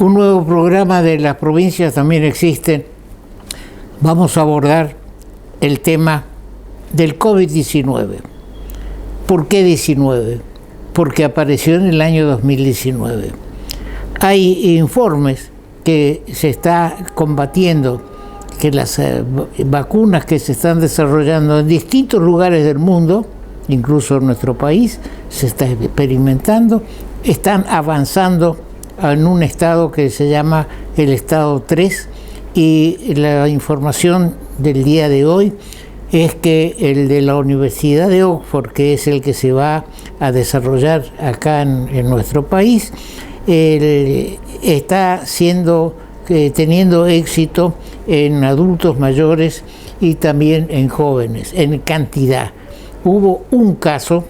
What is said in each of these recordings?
un nuevo programa de las provincias también existe. Vamos a abordar el tema del COVID-19. ¿Por qué 19? Porque apareció en el año 2019. Hay informes que se está combatiendo, que las vacunas que se están desarrollando en distintos lugares del mundo, incluso en nuestro país, se está experimentando, están avanzando en un estado que se llama el estado 3, y la información del día de hoy es que el de la Universidad de Oxford, que es el que se va a desarrollar acá en nuestro país, está teniendo éxito en adultos mayores y también en jóvenes, en cantidad. Hubo un caso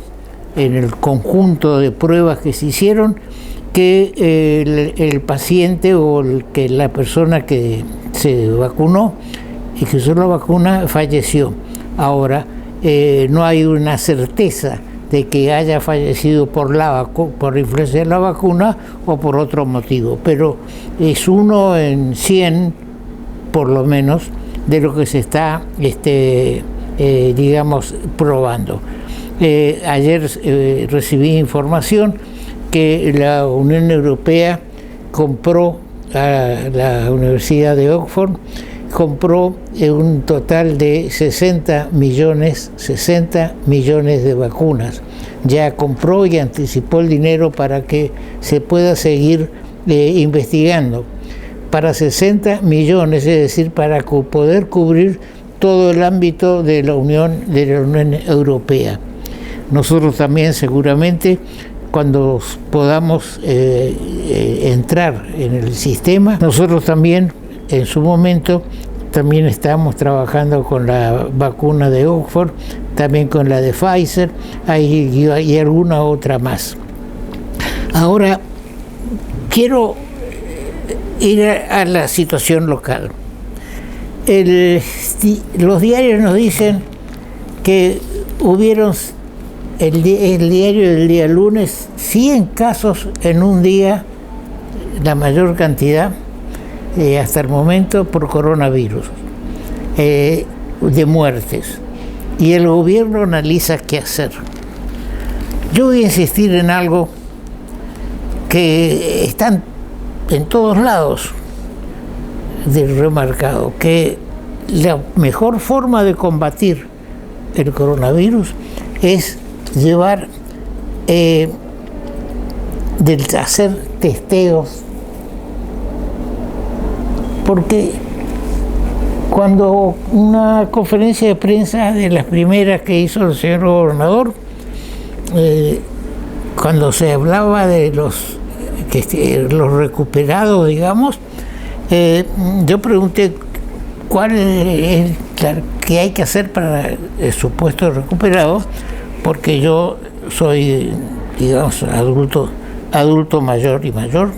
en el conjunto de pruebas que se hicieron que el paciente o la persona que se vacunó y que usó la vacuna falleció. Ahora, no hay una certeza de que haya fallecido por influencia de la vacuna o por otro motivo, pero es 1 en 100, por lo menos, de lo que se está, probando. Ayer recibí información que la Unión Europea compró a la Universidad de Oxford, compró un total de 60 millones de vacunas. Ya compró y anticipó el dinero para que se pueda seguir investigando. Para 60 millones, es decir, para poder cubrir todo el ámbito de la Unión Europea. Nosotros también seguramente, cuando podamos entrar en el sistema, nosotros también en su momento también estamos trabajando con la vacuna de Oxford, también con la de Pfizer, y alguna otra más. Ahora, quiero ir a la situación local. Los diarios nos dicen que hubieron, el diario del día lunes, 100 casos en un día, la mayor cantidad hasta el momento por coronavirus, de muertes, y el gobierno analiza qué hacer. Yo voy a insistir en algo que está en todos lados remarcado, que la mejor forma de combatir el coronavirus es hacer testeos. Porque cuando una conferencia de prensa de las primeras que hizo el señor gobernador, cuando se hablaba de los recuperados, digamos, yo pregunté cuál es qué hay que hacer para el supuesto recuperado, porque yo soy, digamos, adulto mayor y mayor.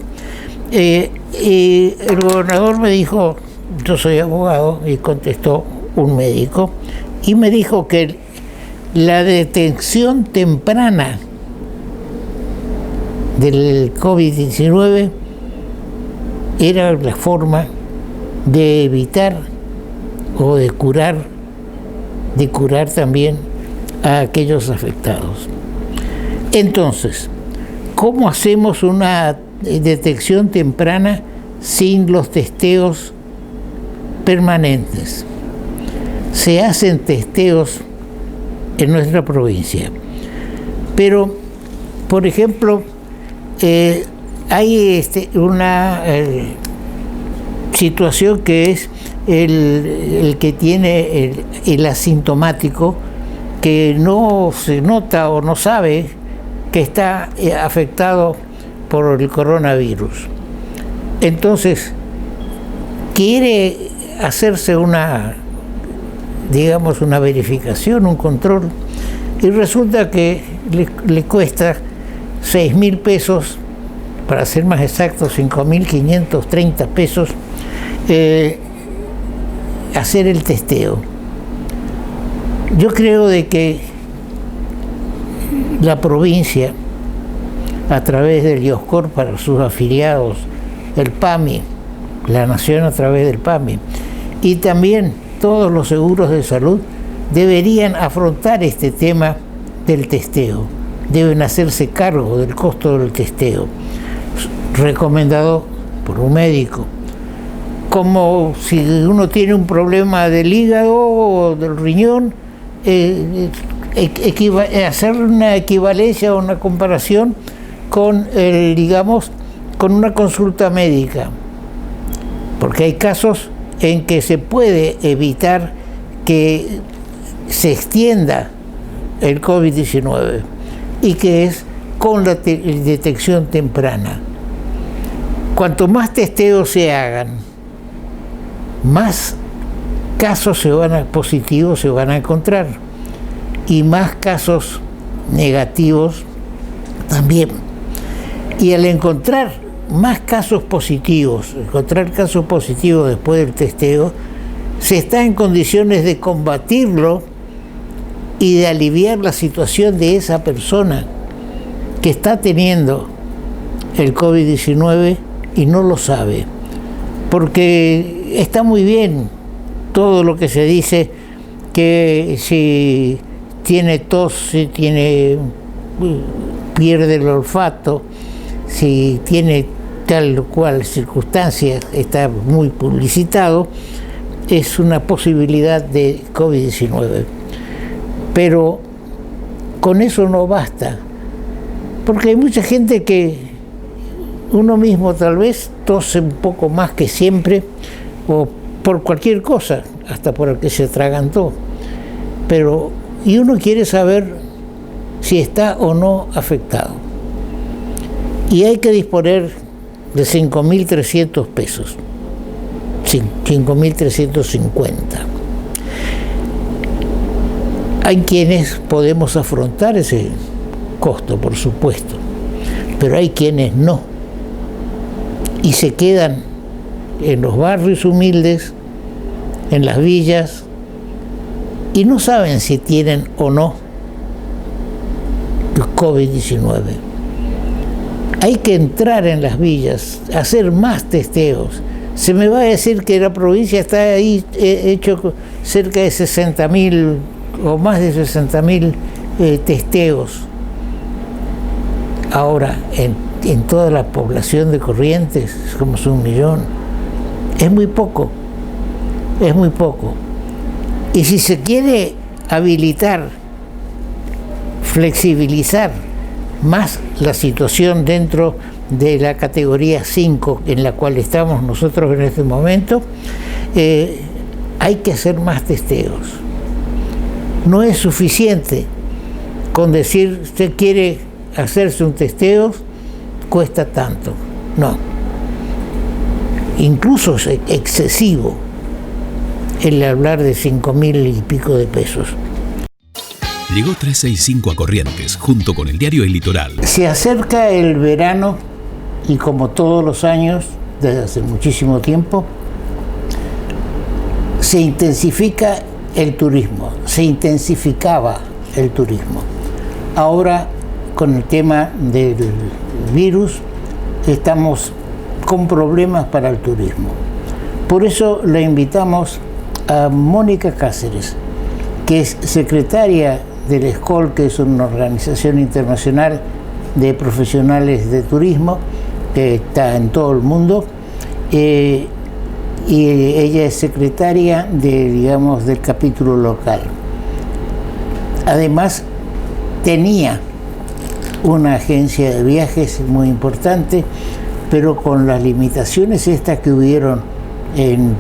Y el gobernador me dijo, yo soy abogado, y contestó un médico, y me dijo que la detección temprana del COVID-19 era la forma de evitar o de curar también a aquellos afectados. Entonces, ¿cómo hacemos una detección temprana sin los testeos permanentes? Se hacen testeos en nuestra provincia, pero, por ejemplo, hay una situación que es el que tiene el asintomático, que no se nota o no sabe que está afectado por el coronavirus. Entonces, quiere hacerse una verificación, un control, y resulta que le cuesta 6.000 pesos, para ser más exacto, 5.530 pesos, hacer el testeo. Yo creo de que la provincia, a través del IOSCOR para sus afiliados el PAMI, la Nación a través del PAMI, y también todos los seguros de salud deberían afrontar este tema del testeo, deben hacerse cargo del costo del testeo, recomendado por un médico. Como si uno tiene un problema del hígado o del riñón, hacer una equivalencia o una comparación con, digamos, con una consulta médica, porque hay casos en que se puede evitar que se extienda el COVID-19 y que es con la detección temprana. Cuanto más testeos se hagan, más casos positivos se van a encontrar y más casos negativos también. Y al encontrar más casos positivos, después del testeo, se está en condiciones de combatirlo y de aliviar la situación de esa persona que está teniendo el COVID-19 y no lo sabe. Porque está muy bien todo lo que se dice, que si tiene tos, si pierde el olfato, si tiene tal o cual circunstancia, está muy publicitado, es una posibilidad de COVID-19. Pero con eso no basta, porque hay mucha gente que uno mismo tal vez tose un poco más que siempre, o por cualquier cosa, hasta por el que se atragantó. Y uno quiere saber si está o no afectado. Y hay que disponer de 5.300 pesos, 5.350. Hay quienes podemos afrontar ese costo, por supuesto, pero hay quienes no. Y se quedan en los barrios humildes, en las villas, y no saben si tienen o no el COVID-19. Hay que entrar en las villas, hacer más testeos. Se me va a decir que la provincia está ahí hecho cerca de 60.000 o más de 60.000 testeos. Ahora, en toda la población de Corrientes, somos 1 millón. Es muy poco, es muy poco. Y si se quiere habilitar, flexibilizar más la situación dentro de la categoría 5 en la cual estamos nosotros en este momento, hay que hacer más testeos. No es suficiente con decir, usted quiere hacerse un testeo, cuesta tanto. No. Incluso es excesivo el hablar de 5.000 y pico de pesos. Llegó 365 a Corrientes, junto con el diario El Litoral. Se acerca el verano y, como todos los años, desde hace muchísimo tiempo, se intensifica el turismo, se intensificaba el turismo. Ahora, con el tema del virus, estamos con problemas para el turismo. Por eso le invitamos a Mónica Cáceres, que es secretaria del ESCOL, que es una organización internacional de profesionales de turismo que está en todo el mundo, y ella es secretaria del capítulo local. Además, tenía una agencia de viajes muy importante, pero con las limitaciones estas que hubieron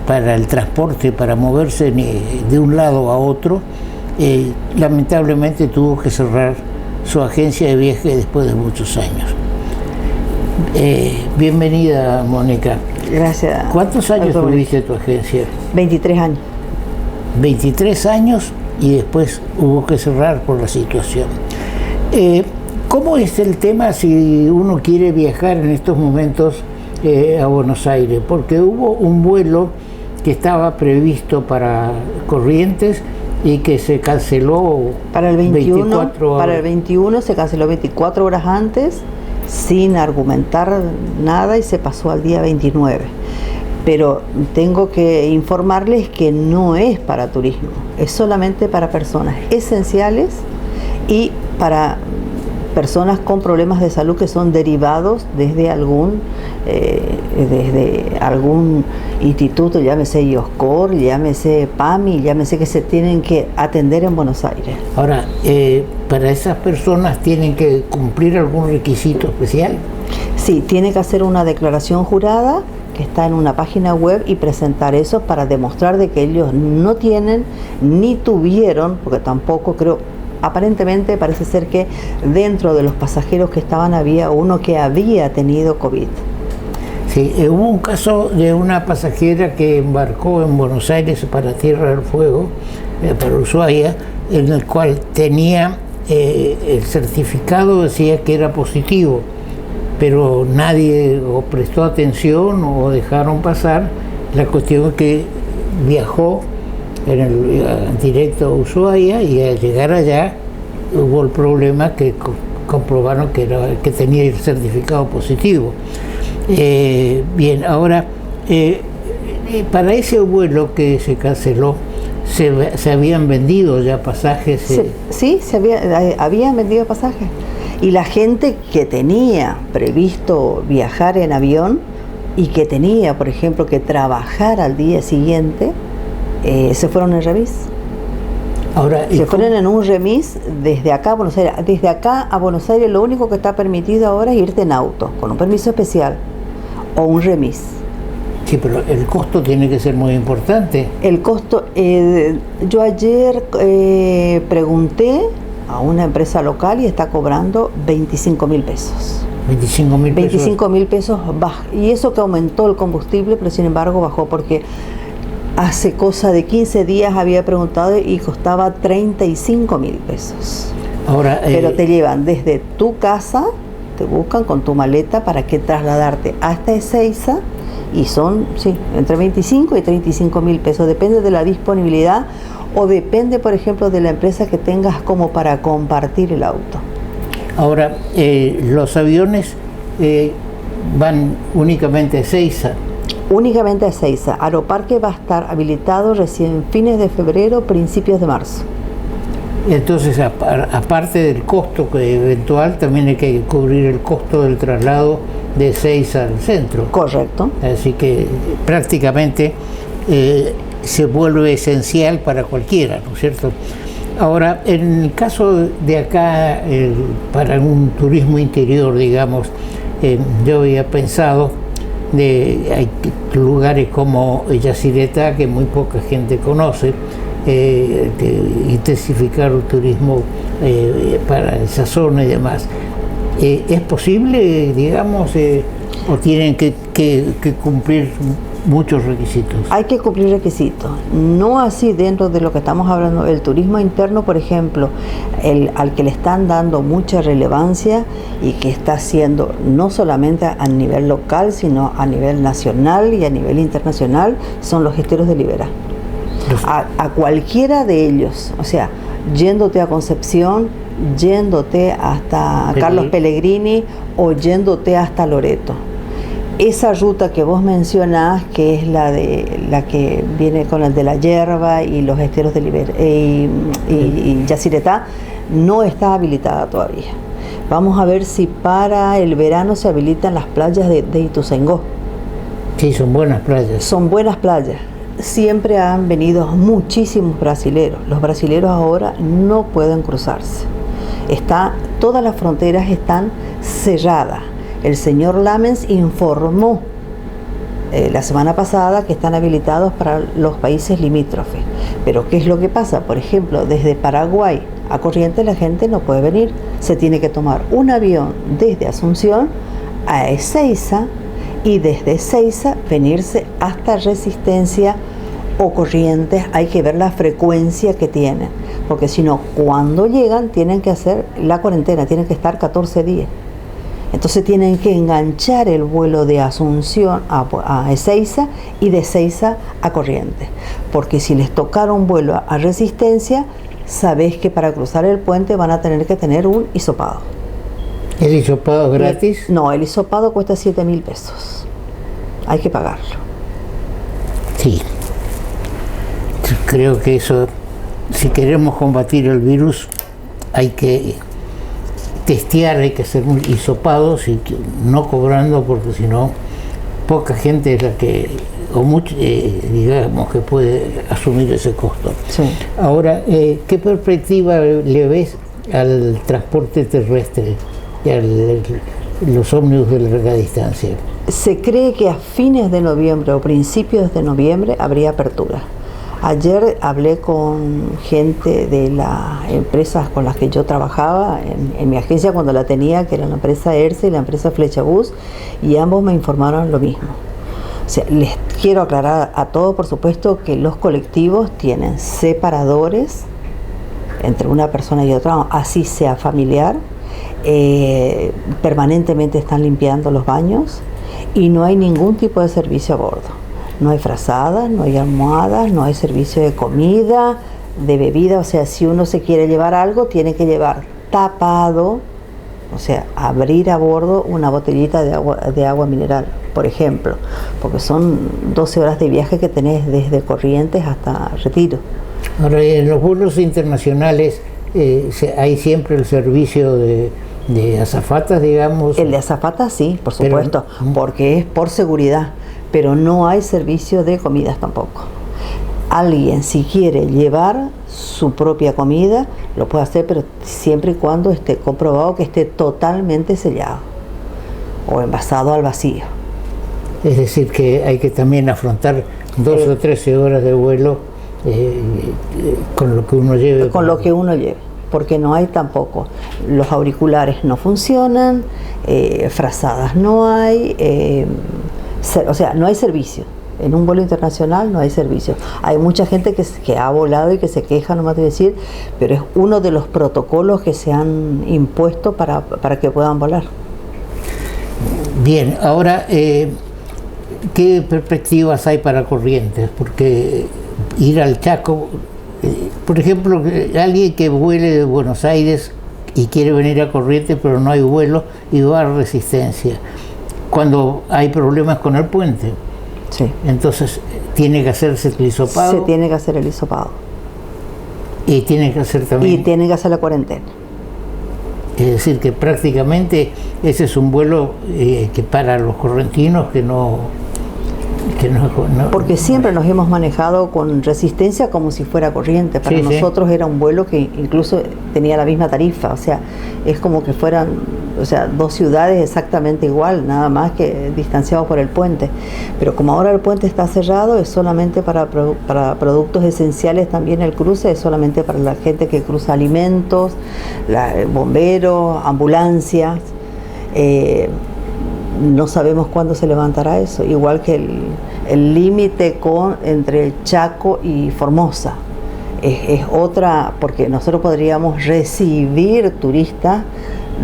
para el transporte, para moverse de un lado a otro, lamentablemente tuvo que cerrar su agencia de viajes después de muchos años. Bienvenida, Mónica. Gracias. ¿Cuántos años tuviste tu agencia? 23 años. 23 años, y después hubo que cerrar por la situación. ¿Cómo es el tema si uno quiere viajar en estos momentos a Buenos Aires? Porque hubo un vuelo que estaba previsto para Corrientes y que se canceló para el 21, 24 horas. Para el 21 se canceló 24 horas antes sin argumentar nada y se pasó al día 29. Pero tengo que informarles que no es para turismo, es solamente para personas esenciales y para personas con problemas de salud que son derivados desde algún instituto, llámese IOSCOR, llámese PAMI, llámese, que se tienen que atender en Buenos Aires. Ahora, ¿para esas personas tienen que cumplir algún requisito especial? Sí, tiene que hacer una declaración jurada que está en una página web y presentar eso para demostrar de que ellos no tienen ni tuvieron, porque tampoco creo, aparentemente parece ser que dentro de los pasajeros que estaban había uno que había tenido COVID. Sí, hubo un caso de una pasajera que embarcó en Buenos Aires para Tierra del Fuego, para Ushuaia, en el cual tenía el certificado, decía que era positivo, pero nadie o prestó atención o dejaron pasar. La cuestión es que viajó directo a Ushuaia y al llegar allá hubo el problema que comprobaron que tenía el certificado positivo. Bien, ahora, para ese vuelo que se canceló, ¿se habían vendido ya pasajes? Sí, habían vendido pasajes. Y la gente que tenía previsto viajar en avión y que tenía, por ejemplo, que trabajar al día siguiente, se fueron en remis. Ahora, se fueron en un remis desde acá a Buenos Aires. Desde acá a Buenos Aires lo único que está permitido ahora es irte en auto, con un permiso especial, o un remis. Sí, pero el costo tiene que ser muy importante. El costo, yo ayer pregunté a una empresa local y está cobrando 25.000 pesos. 25.000 pesos. 25.000 pesos y eso que aumentó el combustible, pero sin embargo bajó porque hace cosa de 15 días había preguntado y costaba 35.000 pesos. Ahora, pero te llevan desde tu casa, te buscan con tu maleta para que trasladarte hasta Ezeiza y son, sí, entre 25 y 35.000 pesos, depende de la disponibilidad o depende, por ejemplo, de la empresa que tengas como para compartir el auto. Ahora, los aviones van únicamente a Ezeiza. Únicamente a Ezeiza. Aeroparque va a estar habilitado recién fines de febrero, principios de marzo. Entonces, aparte del costo eventual, también hay que cubrir el costo del traslado de Ezeiza al centro. Correcto. Así que prácticamente se vuelve esencial para cualquiera, ¿no es cierto? Ahora, en el caso de acá, para un turismo interior, digamos, yo había pensado hay lugares como Yacyretá, que muy poca gente conoce, intensificar el turismo para esa zona y demás. ¿Es posible, digamos, o tienen que cumplir muchos requisitos? Hay que cumplir requisitos, no así dentro de lo que estamos hablando. El turismo interno, por ejemplo, al que le están dando mucha relevancia y que está haciendo no solamente a nivel local, sino a nivel nacional y a nivel internacional, son los esteros de Liberá. A cualquiera de ellos, o sea, yéndote a Concepción, yéndote hasta Carlos Pellegrini o yéndote hasta Loreto. Esa ruta que vos mencionás, que es la que viene con el de la Yerba y los esteros de Liberá y Yacyretá, no está habilitada todavía. Vamos a ver si para el verano se habilitan las playas de Ituzaingó. Sí, son buenas playas. Son buenas playas. Siempre han venido muchísimos brasileros. Los brasileros ahora no pueden cruzarse. Todas las fronteras están cerradas. El señor Lamens informó la semana pasada que están habilitados para los países limítrofes. Pero ¿qué es lo que pasa? Por ejemplo, desde Paraguay a Corrientes la gente no puede venir. Se tiene que tomar un avión desde Asunción a Ezeiza y desde Ezeiza venirse hasta Resistencia o Corrientes. Hay que ver la frecuencia que tienen, porque si no, cuando llegan tienen que hacer la cuarentena, tienen que estar 14 días. Entonces tienen que enganchar el vuelo de Asunción a Ezeiza y de Ezeiza a Corrientes, porque si les tocara un vuelo a Resistencia, sabés que para cruzar el puente van a tener que tener un hisopado. ¿El hisopado gratis? No, el hisopado cuesta 7.000 pesos. Hay que pagarlo. Sí. Creo que eso, si queremos combatir el virus, hay que testear, hay que hacer hisopados y no cobrando, porque si no, poca gente es la que, o mucho, digamos, que puede asumir ese costo. Sí. Ahora, ¿qué perspectiva le ves al transporte terrestre y a los ómnibus de larga distancia? Se cree que a fines de noviembre o principios de noviembre habría apertura. Ayer hablé con gente de las empresas con las que yo trabajaba en mi agencia cuando la tenía, que era la empresa ERCE y la empresa Flechabús, y ambos me informaron lo mismo. O sea, les quiero aclarar a todos, por supuesto, que los colectivos tienen separadores entre una persona y otra, así sea familiar, permanentemente están limpiando los baños y no hay ningún tipo de servicio a bordo. No hay frazadas, no hay almohadas, no hay servicio de comida, de bebida. O sea, si uno se quiere llevar algo, tiene que llevar tapado, o sea, abrir a bordo una botellita de agua mineral, por ejemplo, porque son 12 horas de viaje que tenés desde Corrientes hasta Retiro. Ahora, en los vuelos internacionales hay siempre el servicio de azafatas, digamos. El de azafatas sí, por supuesto, porque es por seguridad, pero no hay servicio de comidas tampoco. Alguien, si quiere llevar su propia comida, lo puede hacer, pero siempre y cuando esté comprobado que esté totalmente sellado o envasado al vacío. Es decir, que hay que también afrontar 12 o 13 horas de vuelo con lo que uno lleve. Con lo que uno lleve, porque no hay tampoco. Los auriculares no funcionan, frazadas no hay, o sea, no hay servicio. En un vuelo internacional no hay servicio. Hay mucha gente que ha volado y que se queja, no más de decir, pero es uno de los protocolos que se han impuesto para que puedan volar. Bien, ahora, ¿qué perspectivas hay para Corrientes? Porque ir al Chaco, por ejemplo, alguien que vuele de Buenos Aires y quiere venir a Corrientes, pero no hay vuelo y va a Resistencia, cuando hay problemas con el puente. Sí. Entonces, ¿tiene que hacerse el hisopado? Se tiene que hacer el hisopado. Y tiene que hacer también... Y tiene que hacer la cuarentena. Es decir, que prácticamente ese es un vuelo que para los correntinos que no... Porque siempre nos hemos manejado con Resistencia como si fuera Corrientes. Para nosotros era un vuelo que incluso tenía la misma tarifa, o sea, es como que fueran, o sea, dos ciudades exactamente igual, nada más que distanciados por el puente. Pero como ahora el puente está cerrado, es solamente para productos esenciales. También el cruce es solamente para la gente que cruza alimentos, bomberos, ambulancias. No sabemos cuándo se levantará eso, igual que el límite entre Chaco y Formosa. Es otra, porque nosotros podríamos recibir turistas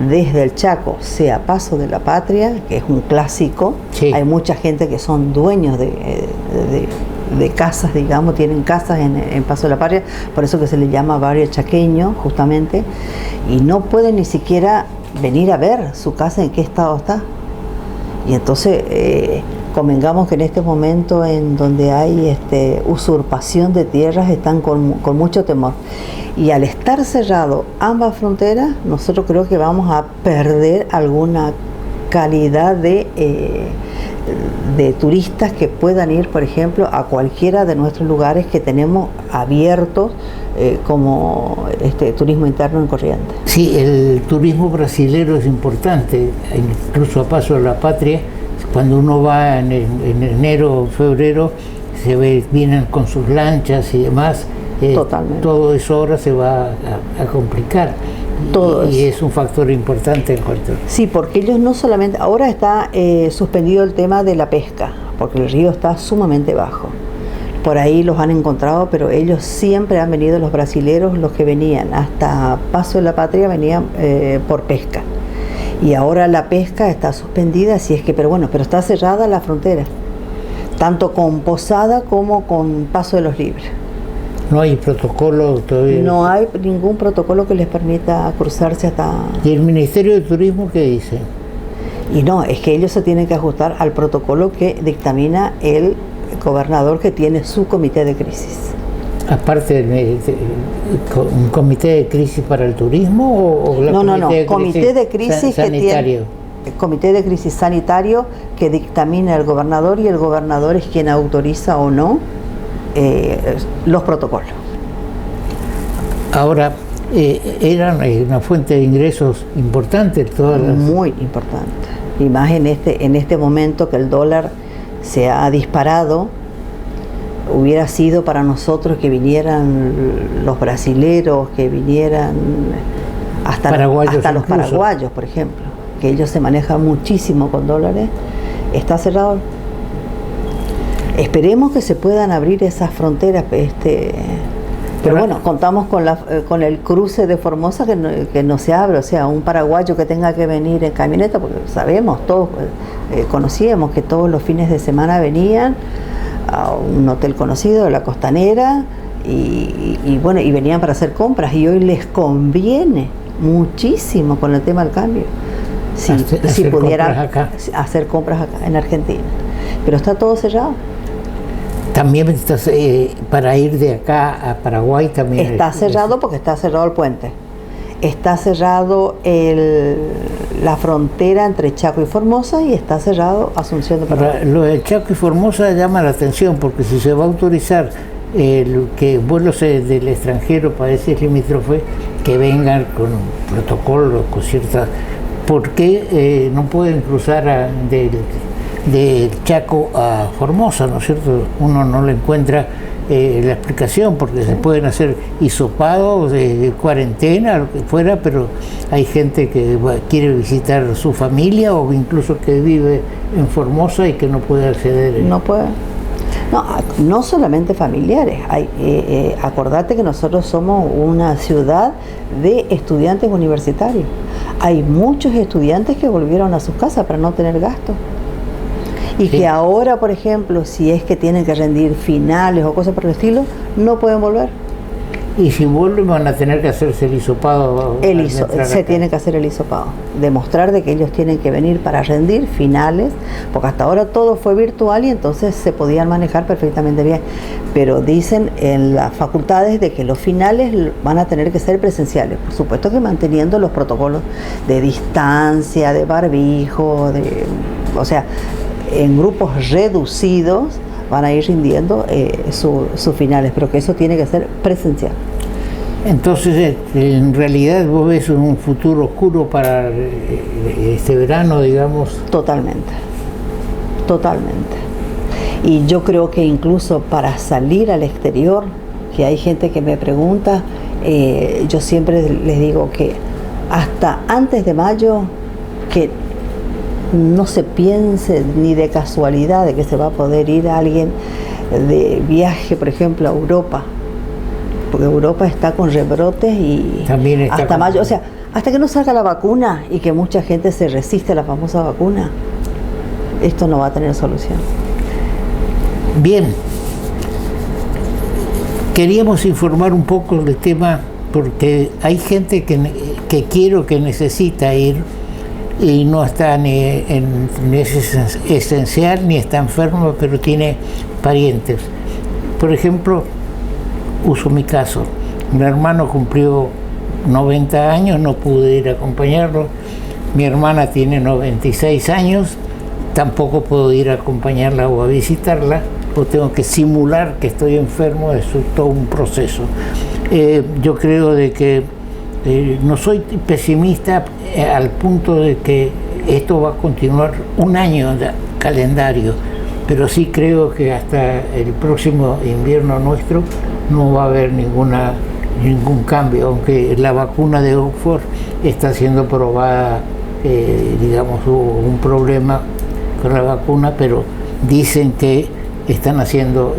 desde el Chaco, sea Paso de la Patria, que es un clásico. Sí. Hay mucha gente que son dueños de casas, digamos, tienen casas en Paso de la Patria, por eso que se le llama barrio chaqueño, justamente, y no pueden ni siquiera venir a ver su casa en qué estado está. Y entonces, convengamos que en este momento en donde hay usurpación de tierras, están con mucho temor. Y al estar cerrado ambas fronteras, nosotros creo que vamos a perder alguna calidad de turistas que puedan ir, por ejemplo, a cualquiera de nuestros lugares que tenemos abiertos, como turismo interno en Corrientes. Sí, el turismo brasilero es importante, incluso a Paso de la Patria, cuando uno va en enero o febrero, vienen con sus lanchas y demás. Totalmente. Todo eso ahora se va a complicar. Y es un factor importante en cuanto. Sí, porque ellos no solamente, ahora está suspendido el tema de la pesca, porque el río está sumamente bajo. Por ahí los han encontrado, pero ellos siempre han venido, los brasileros, los que venían hasta Paso de la Patria venían por pesca. Y ahora la pesca está suspendida, pero está cerrada la frontera, tanto con Posada como con Paso de los Libres. No hay protocolo todavía. No hay ningún protocolo que les permita cruzarse hasta... ¿Y el Ministerio de Turismo qué dice? Y no, es que ellos se tienen que ajustar al protocolo que dictamina el gobernador, que tiene su comité de crisis. Aparte un comité de crisis para el turismo o la comité de crisis sanitario. El comité de crisis sanitario que dictamina el gobernador, y el gobernador es quien autoriza o no los protocolos. Ahora, eran una fuente de ingresos importante muy importante, y más en este momento que el dólar se ha disparado. Hubiera sido para nosotros que vinieran los brasileros, que vinieran hasta los paraguayos, por ejemplo, que ellos se manejan muchísimo con dólares. Está cerrado. Esperemos que se puedan abrir esas fronteras, pero bueno, contamos con el cruce de Formosa que no se abre. O sea, un paraguayo que tenga que venir en camioneta, porque sabemos, todos conocíamos que todos los fines de semana venían a un hotel conocido de la Costanera y bueno, y venían para hacer compras, y hoy les conviene muchísimo con el tema del cambio si pudieran hacer compras acá en Argentina, pero está todo cerrado. También para ir de acá a Paraguay también está cerrado, porque está cerrado el puente, está cerrado la frontera entre Chaco y Formosa, y está cerrado Asunción de Paraguay. Lo de Chaco y Formosa llama la atención, porque si se va a autorizar que vuelos del extranjero, países limítrofes, que vengan con protocolos, con ciertas... ¿Por qué no pueden cruzar de Chaco a Formosa, ¿no es cierto? Uno no le encuentra la explicación, porque se pueden hacer hisopados de cuarentena, lo que fuera, pero hay gente que quiere visitar a su familia, o incluso que vive en Formosa y que no puede acceder. No puede. No solamente familiares. Acordate que nosotros somos una ciudad de estudiantes universitarios. Hay muchos estudiantes que volvieron a sus casas para no tener gastos. Y que ahora, por ejemplo, si es que tienen que rendir finales o cosas por el estilo, no pueden volver. Y si vuelven, van a tener que hacerse el hisopado. Se tiene que hacer el hisopado. Demostrar de que ellos tienen que venir para rendir finales, porque hasta ahora todo fue virtual y entonces se podían manejar perfectamente bien. Pero dicen en las facultades de que los finales van a tener que ser presenciales. Por supuesto que manteniendo los protocolos de distancia, de barbijo, o sea, en grupos reducidos van a ir rindiendo sus finales, pero que eso tiene que ser presencial. Entonces, en realidad, ¿vos ves un futuro oscuro para este verano, digamos? Totalmente. Y yo creo que incluso para salir al exterior, que hay gente que me pregunta, yo siempre les digo que hasta antes de mayo, que no se piense ni de casualidad de que se va a poder ir a alguien de viaje, por ejemplo, a Europa, porque Europa está con rebrotes y también está hasta mayo, o sea, hasta que no salga la vacuna y que mucha gente se resiste a la famosa vacuna, esto no va a tener solución. Bien, queríamos informar un poco del tema, porque hay gente que quiero que necesita ir y no está ni es esencial ni está enfermo, pero tiene parientes. Por ejemplo, uso mi caso. Mi hermano cumplió 90 años, no pude ir a acompañarlo. Mi hermana tiene 96 años, tampoco puedo ir a acompañarla o a visitarla, o tengo que simular que estoy enfermo. Es todo un proceso. Yo creo de que no soy pesimista al punto de que esto va a continuar un año de calendario, pero sí creo que hasta el próximo invierno nuestro no va a haber ningún cambio, aunque la vacuna de Oxford está siendo probada, digamos, hubo un problema con la vacuna, pero dicen que están haciendo,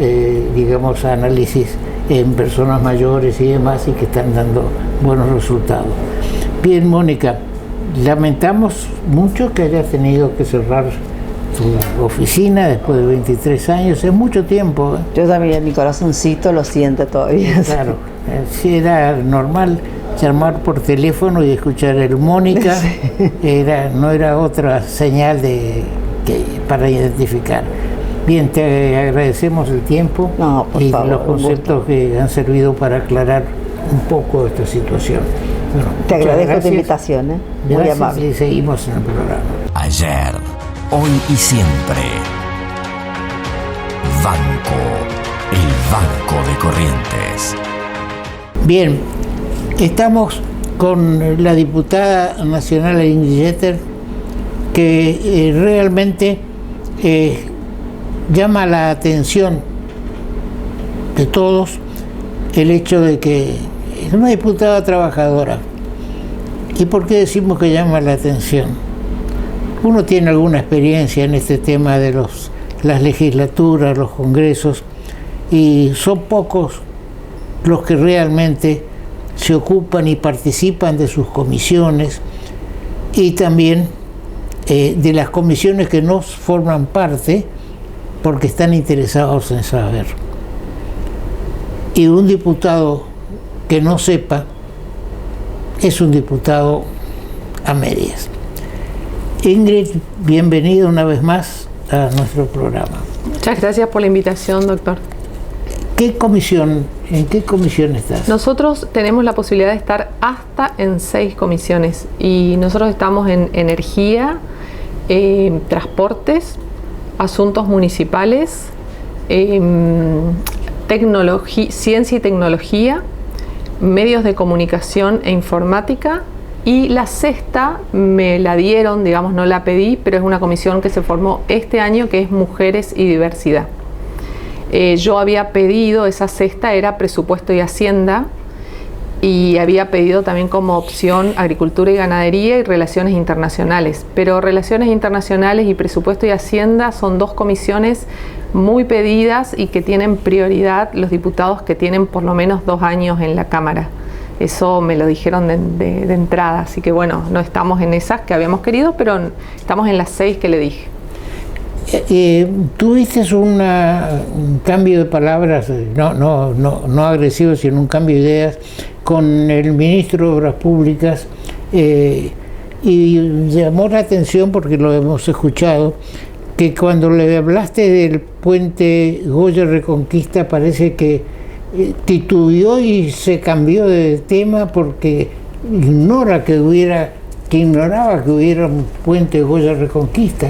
digamos, análisis en personas mayores y demás, y que están dando buenos resultados. Bien, Mónica, lamentamos mucho que haya tenido que cerrar tu oficina después de 23 años, es mucho tiempo. Yo también, mi corazoncito lo siente todavía. Claro, sí, era normal llamar por teléfono y escuchar el Mónica, sí. No era otra señal para identificar. Bien, te agradecemos el tiempo y favor, los conceptos que han servido para aclarar un poco esta situación. Bueno, te agradezco tu invitación, muy amable. Y seguimos en el programa. Ayer, hoy y siempre. Banco, el Banco de Corrientes. Bien, estamos con la diputada nacional Ingrid Jeter, que realmente llama la atención de todos el hecho de que es una diputada trabajadora. ¿Y por qué decimos que llama la atención? Uno tiene alguna experiencia en este tema de las legislaturas, los congresos, y son pocos los que realmente se ocupan y participan de sus comisiones y también de las comisiones que no forman parte porque están interesados en saber. Y un diputado que no sepa es un diputado a medias. Ingrid, bienvenida una vez más a nuestro programa. Muchas gracias por la invitación, doctor. ¿En qué comisión estás? Nosotros tenemos la posibilidad de estar hasta en 6 comisiones y nosotros estamos en energía, transportes, asuntos municipales, ciencia y tecnología, medios de comunicación e informática, y la sexta me la dieron, digamos, no la pedí, pero es una comisión que se formó este año, que es mujeres y diversidad. Yo había pedido, esa sexta era presupuesto y hacienda, y había pedido también como opción agricultura y ganadería y relaciones internacionales, pero relaciones internacionales y presupuesto y hacienda son 2 comisiones muy pedidas y que tienen prioridad los diputados que tienen por lo menos 2 años en la Cámara. Eso me lo dijeron de entrada, así que bueno, no estamos en esas que habíamos querido, pero estamos en las 6 que le dije. Tuviste un cambio de palabras, no agresivo, sino un cambio de ideas con el ministro de Obras Públicas, y llamó la atención porque lo hemos escuchado, que cuando le hablaste del puente Goya Reconquista parece que titubeó y se cambió de tema porque ignoraba que hubiera un puente Goya Reconquista.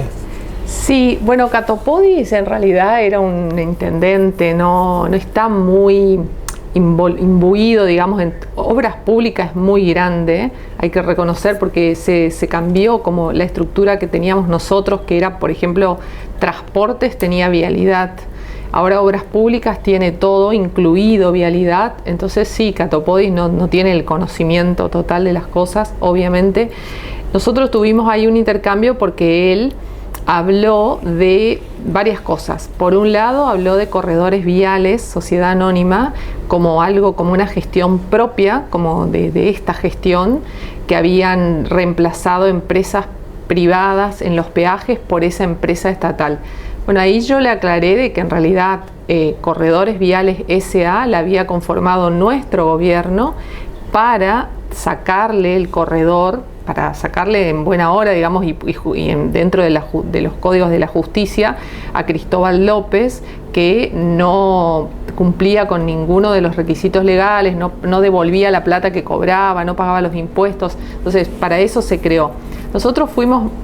Sí, bueno, Cato Podis en realidad era un intendente, no está muy imbuido, digamos, en obras públicas. Es muy grande, hay que reconocer, porque se cambió como la estructura que teníamos nosotros, que era, por ejemplo, transportes tenía vialidad. Ahora obras públicas tiene todo, incluido vialidad. Entonces sí, Cato Podis no tiene el conocimiento total de las cosas, obviamente. Nosotros tuvimos ahí un intercambio porque él habló de varias cosas. Por un lado, habló de corredores viales, sociedad anónima, como una gestión propia, como de esta gestión, que habían reemplazado empresas privadas en los peajes por esa empresa estatal. Bueno, ahí yo le aclaré de que en realidad Corredores Viales S.A. la había conformado nuestro gobierno para sacarle el corredor, para sacarle en buena hora, digamos, y dentro de los códigos de la justicia, a Cristóbal López, que no cumplía con ninguno de los requisitos legales, no devolvía la plata que cobraba, no pagaba los impuestos. Entonces, para eso se creó. Nosotros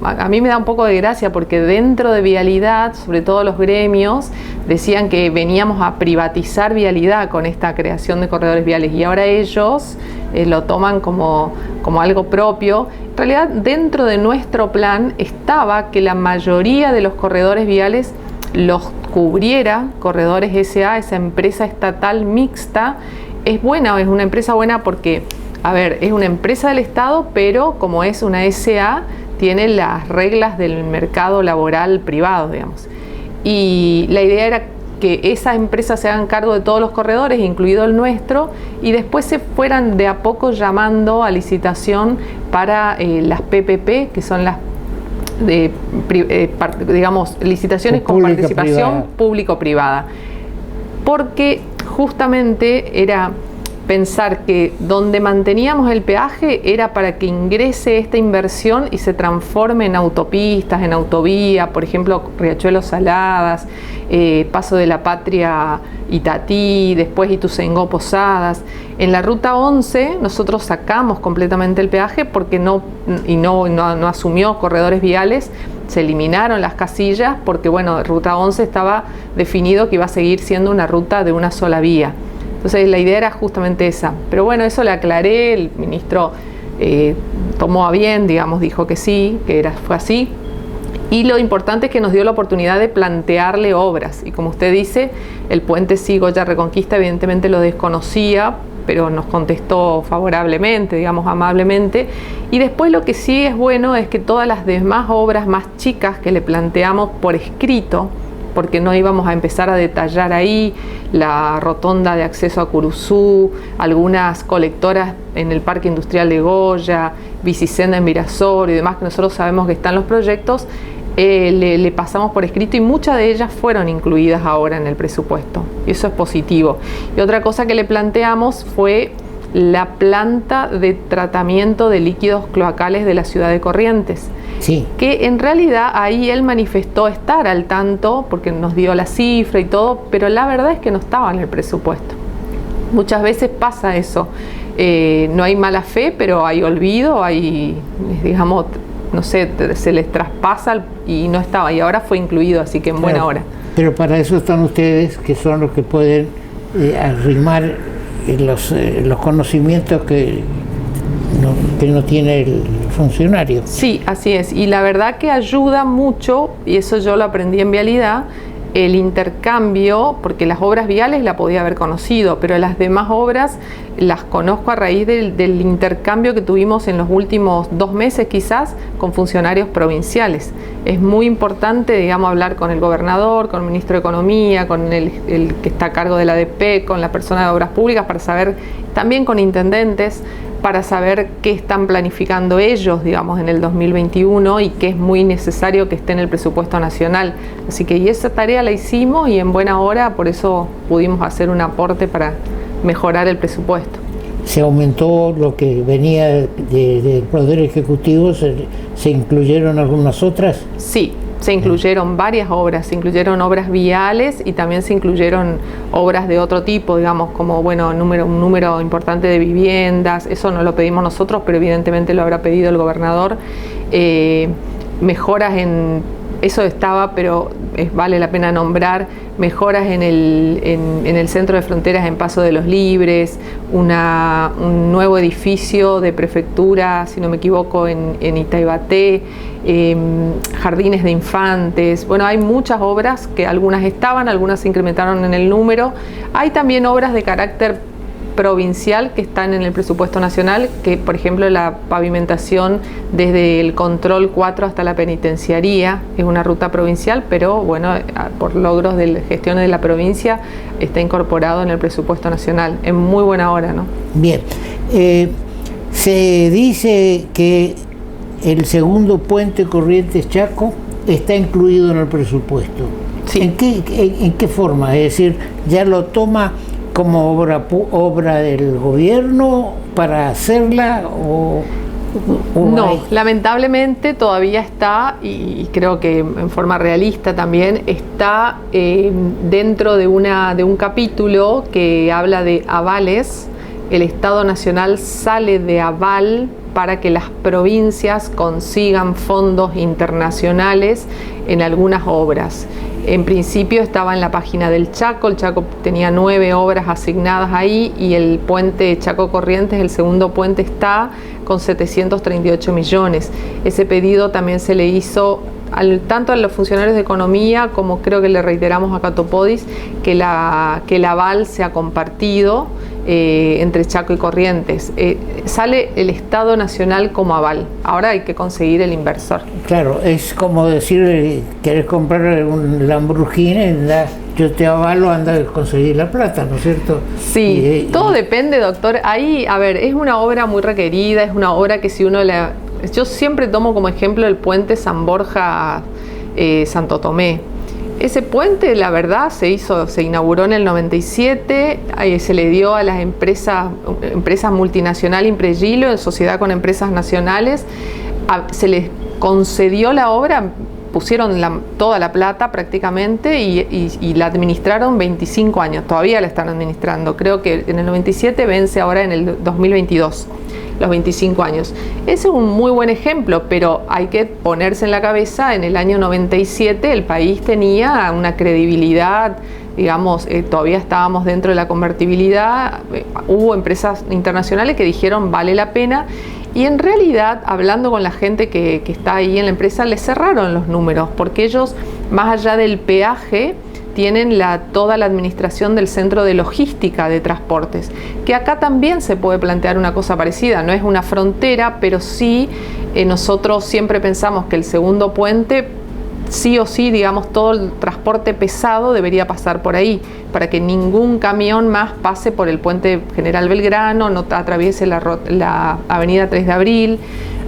a mí me da un poco de gracia porque dentro de vialidad, sobre todo los gremios, decían que veníamos a privatizar vialidad con esta creación de corredores viales, y ahora ellos lo toman como algo propio. En realidad, dentro de nuestro plan estaba que la mayoría de los corredores viales los cubriera Corredores S.A., esa empresa estatal mixta. Es una empresa buena porque, es una empresa del Estado, pero como es una S.A., tiene las reglas del mercado laboral privado, digamos. Y la idea era que esas empresas se hagan cargo de todos los corredores, incluido el nuestro, y después se fueran de a poco llamando a licitación para las PPP, que son las digamos, licitaciones con participación público-privada. Porque justamente era pensar que donde manteníamos el peaje era para que ingrese esta inversión y se transforme en autopistas, en autovía, por ejemplo, Riachuelo Saladas, Paso de la Patria Itatí, después Ituzaingó Posadas. En la Ruta 11 nosotros sacamos completamente el peaje porque no asumió corredores viales, se eliminaron las casillas porque, bueno, Ruta 11 estaba definido que iba a seguir siendo una ruta de una sola vía. Entonces la idea era justamente esa. Pero bueno, eso le aclaré, el ministro tomó a bien, digamos, dijo que sí, fue así. Y lo importante es que nos dio la oportunidad de plantearle obras. Y como usted dice, el puente Goya Reconquista evidentemente lo desconocía, pero nos contestó favorablemente, digamos, amablemente. Y después lo que sí es bueno es que todas las demás obras más chicas que le planteamos por escrito, porque no íbamos a empezar a detallar ahí, la rotonda de acceso a Curuzú, algunas colectoras en el Parque Industrial de Goya, Bicisenda en Mirasol y demás, que nosotros sabemos que están los proyectos, le pasamos por escrito y muchas de ellas fueron incluidas ahora en el presupuesto. Y eso es positivo. Y otra cosa que le planteamos fue la planta de tratamiento de líquidos cloacales de la ciudad de Corrientes. Sí. Que en realidad ahí él manifestó estar al tanto porque nos dio la cifra y todo, pero la verdad es que no estaba en el presupuesto. Muchas veces pasa eso, no hay mala fe, pero hay olvido, hay, digamos, no sé, se les traspasa y no estaba, y ahora fue incluido, así que en buena hora. Pero para eso están ustedes, que son los que pueden arrimar los conocimientos que no tiene el funcionario. Sí, así es. Y la verdad que ayuda mucho, y eso yo lo aprendí en vialidad, el intercambio, porque las obras viales la podía haber conocido, pero las demás obras las conozco a raíz del intercambio que tuvimos en los últimos 2 meses quizás con funcionarios provinciales. Es muy importante, digamos, hablar con el gobernador, con el ministro de Economía, con el que está a cargo de la ADP, con la persona de Obras Públicas, para saber, también con intendentes, para saber qué están planificando ellos, digamos, en el 2021 y que es muy necesario que esté en el presupuesto nacional. Así que y esa tarea la hicimos y en buena hora, por eso pudimos hacer un aporte para mejorar el presupuesto. ¿Se aumentó lo que venía del Poder Ejecutivo? ¿Se incluyeron algunas otras? Sí. Se incluyeron varias obras, se incluyeron obras viales y también se incluyeron obras de otro tipo, digamos, como, bueno, un número importante de viviendas. Eso no lo pedimos nosotros, pero evidentemente lo habrá pedido el gobernador. Mejoras en, eso estaba, pero vale la pena nombrar, mejoras en el centro de fronteras en Paso de los Libres, un nuevo edificio de prefectura, si no me equivoco, en Itaibaté, jardines de infantes. Bueno, hay muchas obras que algunas estaban, algunas se incrementaron en el número. Hay también obras de carácter provincial que están en el presupuesto nacional, que por ejemplo la pavimentación desde el Control 4 hasta la Penitenciaría es una ruta provincial, pero bueno, por logros de gestión de la provincia está incorporado en el presupuesto nacional, en muy buena hora, ¿no? Bien, se dice que el segundo puente Corrientes-Chaco está incluido en el presupuesto. Sí. ¿En qué forma? Es decir, ¿ya lo toma como obra del gobierno para hacerla o no? Lamentablemente todavía está, y creo que en forma realista también, está dentro de un capítulo que habla de avales. El Estado Nacional sale de aval para que las provincias consigan fondos internacionales en algunas obras. En principio estaba en la página del Chaco, el Chaco tenía 9 obras asignadas ahí y el puente Chaco Corrientes, el segundo puente, está con 738 millones. Ese pedido también se le hizo tanto a los funcionarios de Economía como creo que le reiteramos a Catopodis que el aval sea compartido entre Chaco y Corrientes. Sale el Estado Nacional como aval. Ahora hay que conseguir el inversor. Claro, es como decir, querés comprar un Lamborghini, yo te avalo, anda a conseguir la plata, ¿no es cierto? Sí, todo depende, doctor. Ahí, a ver, es una obra muy requerida, es una obra que si uno yo siempre tomo como ejemplo el puente San Borja Santo Tomé. Ese puente, la verdad, se inauguró en el 97, se le dio a las empresas multinacional Impregilo, en sociedad con empresas nacionales, se les concedió la obra, pusieron toda la plata prácticamente y la administraron 25 años, todavía la están administrando, creo que en el 97 vence ahora en el 2022. Los 25 años. Ese es un muy buen ejemplo, pero hay que ponerse en la cabeza, en el año 97 el país tenía una credibilidad, digamos, todavía estábamos dentro de la convertibilidad, hubo empresas internacionales que dijeron vale la pena, y en realidad, hablando con la gente que está ahí en la empresa, les cerraron los números, porque ellos, más allá del peaje, tienen toda la administración del centro de logística de transportes, que acá también se puede plantear una cosa parecida, no es una frontera, pero sí nosotros siempre pensamos que el segundo puente, sí o sí, digamos, todo el transporte pesado debería pasar por ahí, para que ningún camión más pase por el puente General Belgrano, no atraviese la avenida 3 de Abril.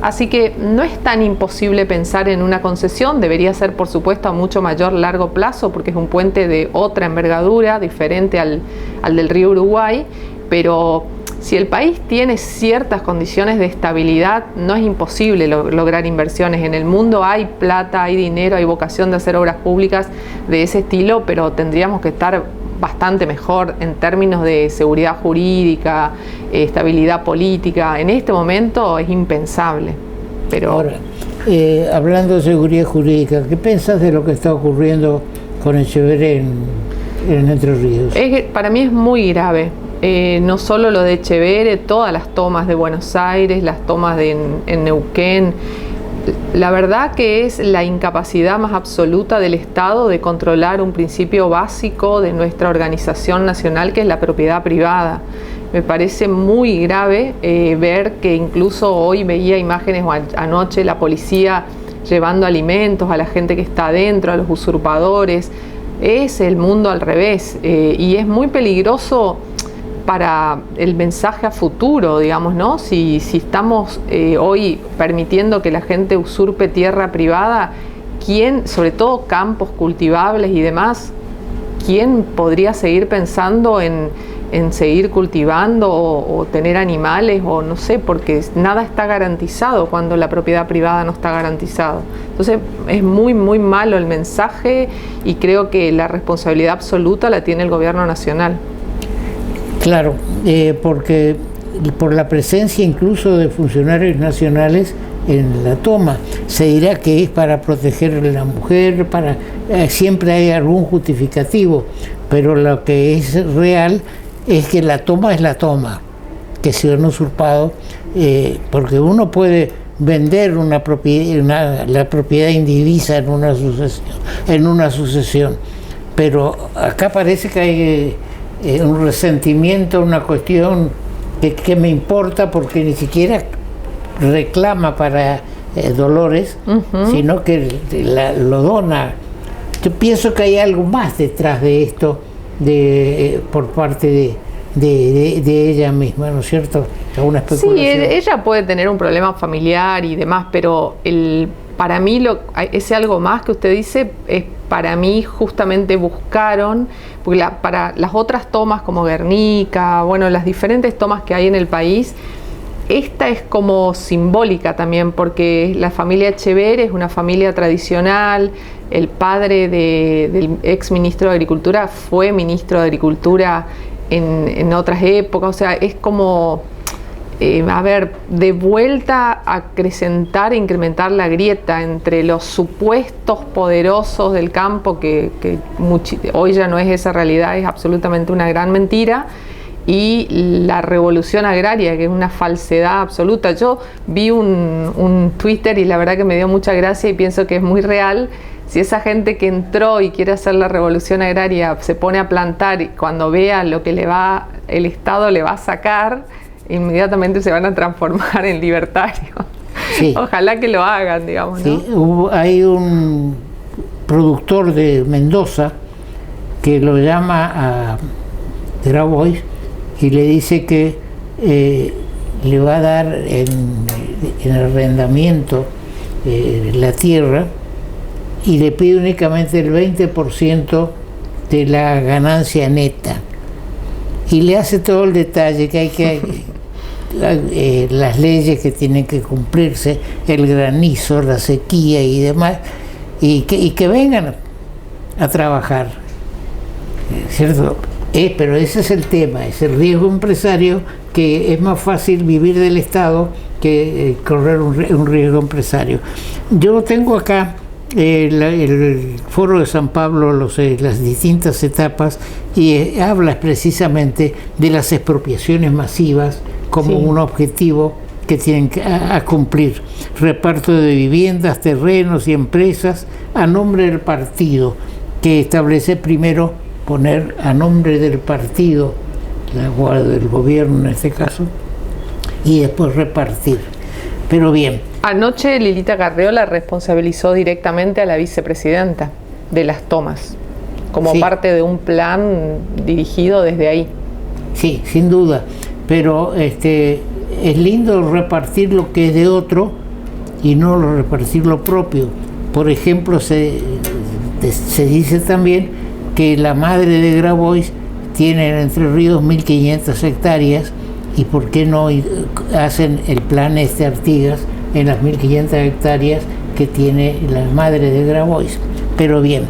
Así que no es tan imposible pensar en una concesión, debería ser por supuesto a mucho mayor largo plazo, porque es un puente de otra envergadura, diferente al del río Uruguay, pero si el país tiene ciertas condiciones de estabilidad, no es imposible lograr inversiones. En el mundo hay plata, hay dinero, hay vocación de hacer obras públicas de ese estilo, pero tendríamos que estar bastante mejor en términos de seguridad jurídica, estabilidad política. En este momento es impensable. Pero ahora, hablando de seguridad jurídica, ¿qué piensas de lo que está ocurriendo con Echeverría en Entre Ríos? Para mí es muy grave. No solo lo de Echeverría, todas las tomas de Buenos Aires, las tomas en Neuquén. La verdad que es la incapacidad más absoluta del Estado de controlar un principio básico de nuestra organización nacional, que es la propiedad privada. Me parece muy grave ver que incluso hoy veía imágenes, o anoche, la policía llevando alimentos a la gente que está adentro, a los usurpadores. Es el mundo al revés, y es muy peligroso para el mensaje a futuro, digamos, ¿no? Si estamos hoy permitiendo que la gente usurpe tierra privada, ¿quién, sobre todo campos cultivables y demás, quién podría seguir pensando en seguir cultivando o tener animales, o no sé, porque nada está garantizado cuando la propiedad privada no está garantizado? Entonces es muy, muy malo el mensaje, y creo que la responsabilidad absoluta la tiene el gobierno nacional. Claro, porque por la presencia incluso de funcionarios nacionales en la toma, se dirá que es para proteger a la mujer, siempre hay algún justificativo, pero lo que es real es que la toma es la toma, que se han usurpado, porque uno puede vender la propiedad indivisa en una sucesión, pero acá parece que hay un resentimiento, una cuestión que me importa, porque ni siquiera reclama para Dolores, sino que lo dona. Yo pienso que hay algo más detrás de esto por parte de ella misma, ¿no es cierto? ¿Alguna especulación? Sí, ella puede tener un problema familiar y demás, pero para mí ese algo más que usted dice es, para mí justamente buscaron, porque para las otras tomas como Guernica, bueno, las diferentes tomas que hay en el país, esta es como simbólica también, porque la familia Echeverría es una familia tradicional. El padre del ex ministro de Agricultura fue ministro de Agricultura en otras épocas, o sea, es como de vuelta a acrecentar e incrementar la grieta entre los supuestos poderosos del campo, que hoy ya no es esa realidad, es absolutamente una gran mentira, y la revolución agraria, que es una falsedad absoluta. Yo vi un Twitter y la verdad que me dio mucha gracia, y pienso que es muy real. Si esa gente que entró y quiere hacer la revolución agraria se pone a plantar, y cuando vea lo que el Estado le va a sacar, inmediatamente se van a transformar en libertarios. Sí. Ojalá que lo hagan, digamos, ¿no? Sí, hay un productor de Mendoza que lo llama a Grabois y le dice que le va a dar en arrendamiento la tierra y le pide únicamente el 20% de la ganancia neta. Y le hace todo el detalle que hay que las leyes que tienen que cumplirse, el granizo, la sequía y demás, y que vengan a trabajar, ¿cierto? Pero ese es el tema, es el riesgo empresario, que es más fácil vivir del Estado que correr un riesgo empresario. Yo tengo acá el Foro de San Pablo, las distintas etapas, y habla precisamente de las expropiaciones masivas como un objetivo que tienen a cumplir. Reparto de viviendas, terrenos y empresas a nombre del partido, que establece primero poner a nombre del partido, del gobierno en este caso, y después repartir. Pero bien. Anoche Lilita Carrió la responsabilizó directamente a la vicepresidenta de las tomas, como parte de un plan dirigido desde ahí. Sí, sin duda, pero es lindo repartir lo que es de otro y no repartir lo propio. Por ejemplo, se dice también que la madre de Grabois tiene en Entre Ríos 1.500 hectáreas, y por qué no hacen el plan Artigas en las 1.500 hectáreas que tiene la madre de Grabois. Pero bien,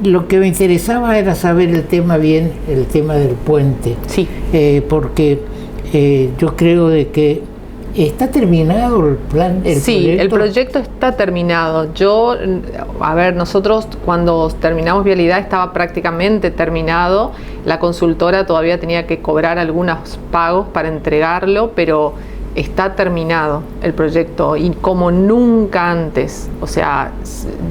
lo que me interesaba era saber el tema del puente. Sí. Porque yo creo de que ¿está terminado el plan? Sí, el proyecto está terminado. Nosotros cuando terminamos Vialidad estaba prácticamente terminado. La consultora todavía tenía que cobrar algunos pagos para entregarlo, pero está terminado el proyecto y como nunca antes. O sea,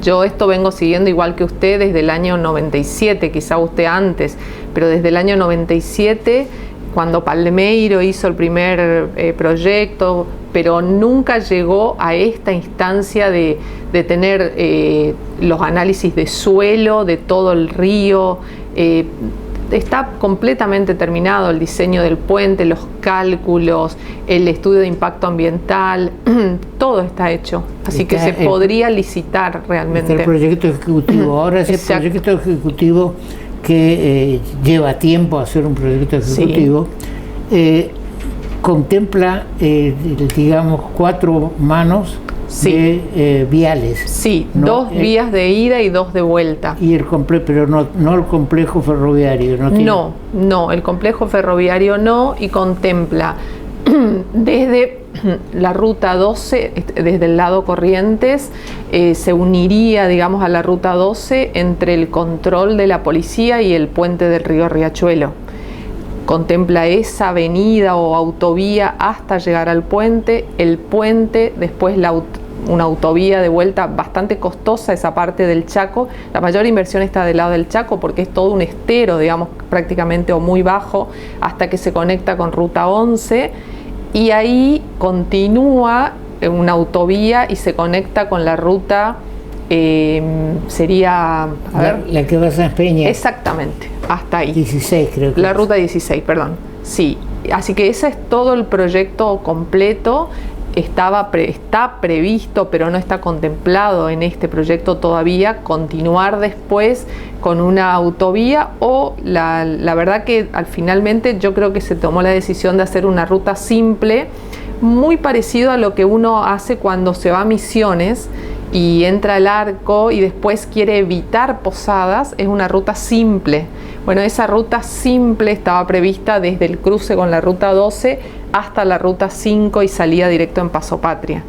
yo esto vengo siguiendo igual que usted desde el año 97, quizá usted antes, pero desde el año 97, cuando Palmeiro hizo el primer proyecto, pero nunca llegó a esta instancia de tener los análisis de suelo, de todo el río. Está completamente terminado el diseño del puente, los cálculos, el estudio de impacto ambiental, todo está hecho. Así que se podría licitar realmente. Está el proyecto ejecutivo. Ahora ese proyecto ejecutivo que lleva tiempo hacer un proyecto ejecutivo, contempla, digamos, 4 manos de viales. Sí, ¿no? 2 vías de ida y 2 de vuelta. Y pero no el complejo ferroviario. No, el complejo ferroviario no, y contempla desde la ruta 12, desde el lado Corrientes, se uniría, digamos, a la ruta 12 entre el control de la policía y el puente del río Riachuelo. Contempla esa avenida o autovía hasta llegar al puente, el puente, después una autovía de vuelta bastante costosa, esa parte del Chaco. La mayor inversión está del lado del Chaco porque es todo un estero, digamos, prácticamente o muy bajo, hasta que se conecta con ruta 11, y ahí continúa una autovía y se conecta con la ruta, sería... La que va a San Peña. Exactamente, hasta ahí. 16 creo que la ruta 16, perdón. Sí, así que ese es todo el proyecto completo. Está previsto, pero no está contemplado en este proyecto todavía, continuar después con una autovía o la verdad que finalmente yo creo que se tomó la decisión de hacer una ruta simple, muy parecido a lo que uno hace cuando se va a Misiones y entra al Arco y después quiere evitar Posadas. Es una ruta simple. Bueno, esa ruta simple estaba prevista desde el cruce con la ruta 12 hasta la ruta 5 y salía directo en Paso Patria.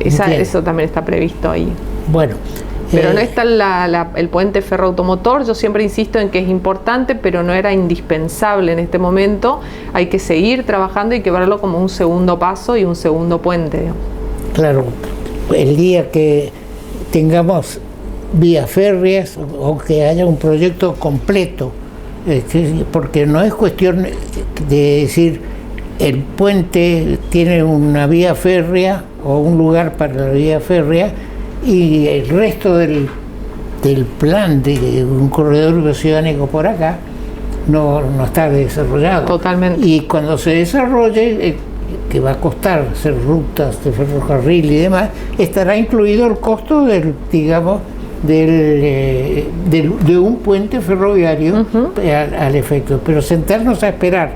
Eso también está previsto ahí. Bueno, pero no está el puente ferroautomotor. Yo siempre insisto en que es importante, pero no era indispensable en este momento. Hay que seguir trabajando y que verlo como un segundo paso y un segundo puente, digamos. Claro, el día que tengamos vías férreas o que haya un proyecto completo, porque no es cuestión de decir el puente tiene una vía férrea o un lugar para la vía férrea y el resto del plan de un corredor oceánico por acá no está desarrollado. Totalmente. Y cuando se desarrolle, que va a costar hacer rutas de ferrocarril y demás, estará incluido el costo del, digamos, de un puente ferroviario al efecto. Pero sentarnos a esperar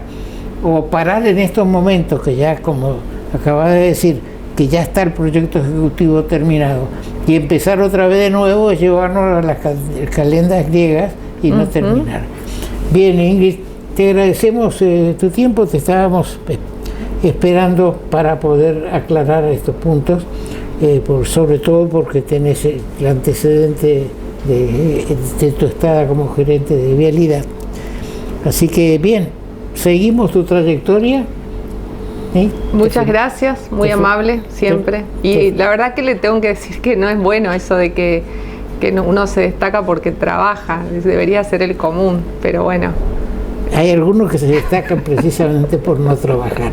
o parar en estos momentos, que ya, como acaba de decir, que ya está el proyecto ejecutivo terminado, y empezar otra vez de nuevo es llevarnos a las calendas griegas y no terminar. Bien, Ingrid, te agradecemos tu tiempo, te estábamos esperando para poder aclarar estos puntos, sobre todo porque tenés el antecedente de tu estada como gerente de vialidad. Así que bien, seguimos tu trayectoria. ¿Sí? Muchas gracias, muy amable siempre. Y la verdad que le tengo que decir que no es bueno eso de que uno se destaca porque trabaja, debería ser el común, pero bueno. Hay algunos que se destacan precisamente por no trabajar.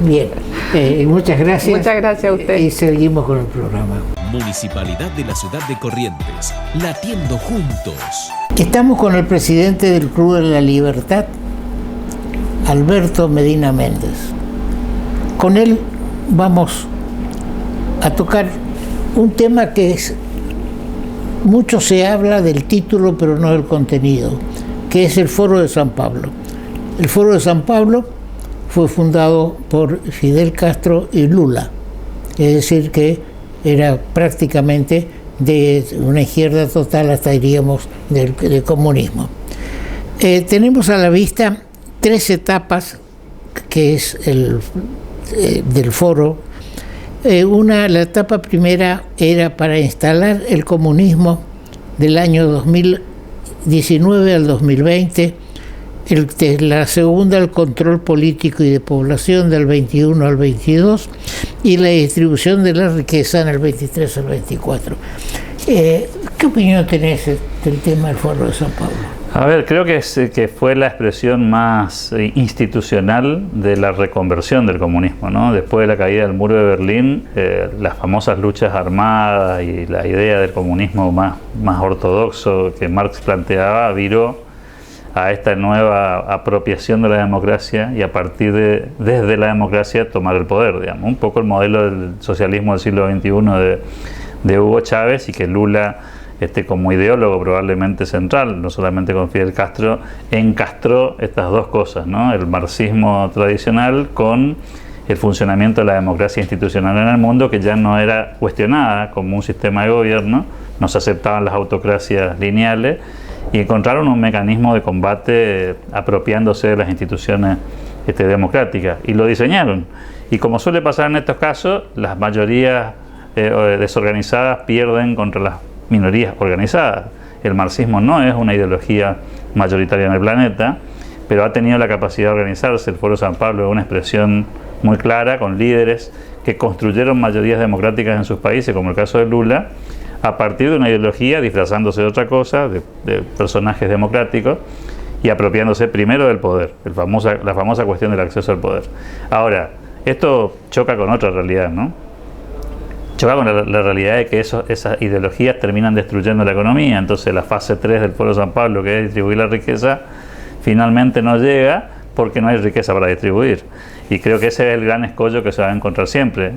Bien, muchas gracias. Muchas gracias a usted. Y seguimos con el programa. Municipalidad de la Ciudad de Corrientes, latiendo juntos. Estamos con el presidente del Club de la Libertad, Alberto Medina Méndez. Con él vamos a tocar un tema que es, mucho se habla del título pero no del contenido, que es el Foro de San Pablo. El Foro de San Pablo fue fundado por Fidel Castro y Lula, es decir que era prácticamente de una izquierda total hasta diríamos del comunismo. Tenemos a la vista 3 etapas que es del foro. La etapa primera era para instalar el comunismo del año 2019 al 2020, la segunda el control político y de población del 21 al 22 y la distribución de la riqueza en el 23 al 24. ¿Qué opinión tenés del tema del Foro de San Pablo? A ver, creo que fue la expresión más institucional de la reconversión del comunismo, ¿no? Después de la caída del muro de Berlín, las famosas luchas armadas y la idea del comunismo más ortodoxo que Marx planteaba viró a esta nueva apropiación de la democracia y a partir desde la democracia tomar el poder, digamos. Un poco el modelo del socialismo del siglo XXI de Hugo Chávez, y que Lula, como ideólogo probablemente central, no solamente con Fidel Castro, encastró estas dos cosas, ¿no? El marxismo tradicional con el funcionamiento de la democracia institucional en el mundo, que ya no era cuestionada como un sistema de gobierno, no se aceptaban las autocracias lineales, y encontraron un mecanismo de combate apropiándose de las instituciones democráticas, y lo diseñaron. Y como suele pasar en estos casos, las mayorías desorganizadas pierden contra las minorías organizadas. El marxismo no es una ideología mayoritaria en el planeta, pero ha tenido la capacidad de organizarse. El Foro San Pablo es una expresión muy clara, con líderes que construyeron mayorías democráticas en sus países, como el caso de Lula, a partir de una ideología, disfrazándose de otra cosa, de personajes democráticos, y apropiándose primero del poder, la famosa cuestión del acceso al poder. Ahora, esto choca con otra realidad, ¿no? Choca con la realidad de que esas ideologías terminan destruyendo la economía. Entonces la fase 3 del Foro San Pablo, que es distribuir la riqueza, finalmente no llega porque no hay riqueza para distribuir. Y creo que ese es el gran escollo que se va a encontrar siempre.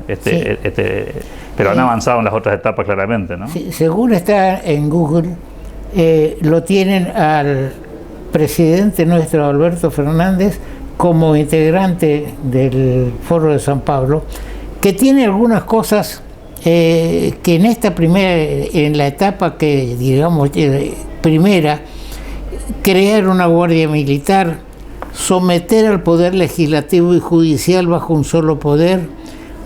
Pero han avanzado en las otras etapas claramente, ¿no? Sí, según está en Google, lo tienen al presidente nuestro, Alberto Fernández, como integrante del Foro de San Pablo, que tiene algunas cosas que en la etapa que digamos primera, crear una guardia militar, someter al poder legislativo y judicial bajo un solo poder,